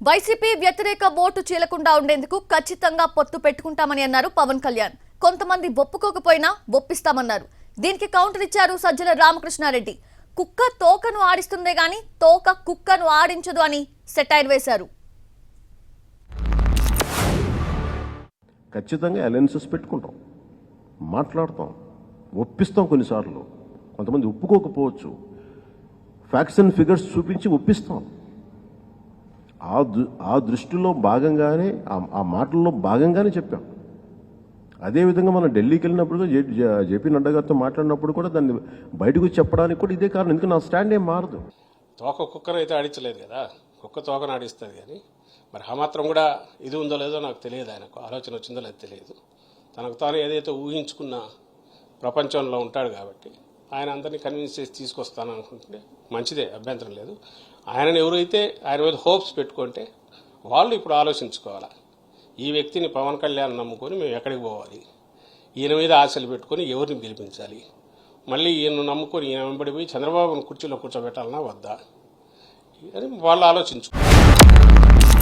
YCP వ్యతిరేక vote చీలకుండా ఉండేందుకు ఖచ్చితంగా పొత్తు పెట్టుకుంటామని అన్నారు పవన్ కళ్యాణ్. కొంతమంది ఒప్పుకోకపోయినా ఒప్పిస్తామన్నారు. దీనికి కౌంటర్ ఇచ్చారు సజ్జల రామకృష్ణారెడ్డి. కుక్క తోకను ఆడిస్తుందే గాని తోక కుక్కను ఆడించదు అని సెటైర్ వేశారు. ఖచ్చితంగా అలయన్సెస్ పెట్టుకుంటాం, మాట్లాడతాం, ఒప్పిస్తాం. కొన్నిసార్లు కొంతమంది ఒప్పుకోకపోవచ్చు, ఫ్యాక్ట్స్ అండ్ ఫిగర్స్ చూపించి ఒప్పిస్తాం. ఆ దృష్టిలో భాగంగానే ఆ మాటల్లో భాగంగానే చెప్పాం. అదేవిధంగా మనం ఢిల్లీకి వెళ్ళినప్పుడు జేపీ నడ్డా గారితో మాట్లాడినప్పుడు కూడా దాన్ని బయటకు చెప్పడానికి కూడా ఇదే కారణం. ఎందుకంటే నా స్టాండ్ ఏం మారదు. తోక కుక్కను అయితే ఆడించలేదు కదా, కుక్క తోకను ఆడిస్తుంది. కానీ మరి ఆ మాత్రం కూడా ఇది ఉందో లేదో నాకు తెలియదు. ఆయనకు ఆలోచన వచ్చిందో లేదో తెలియదు. తనకు తాను ఏదైతే ఊహించుకున్న ప్రపంచంలో ఉంటాడు కాబట్టి ఆయన అందరినీ కన్విన్స్ చేసి తీసుకొస్తాను అనుకుంటే మంచిదే, అభ్యంతరం లేదు. ఆయనను ఎవరైతే ఆయన మీద హోప్స్ పెట్టుకుంటే వాళ్ళు ఇప్పుడు ఆలోచించుకోవాలి. ఈ వ్యక్తిని పవన్ కళ్యాణ్ నమ్ముకొని మేము ఎక్కడికి పోవాలి, ఈయన మీద ఆశలు పెట్టుకొని ఎవరిని గెలిపించాలి, మళ్ళీ ఈయన నమ్ముకొని ఈయన వెంబడిపోయి చంద్రబాబును కుర్చీలో కూర్చోబెట్టాలన్నా వద్దా అని వాళ్ళు ఆలోచించుకోవాలి.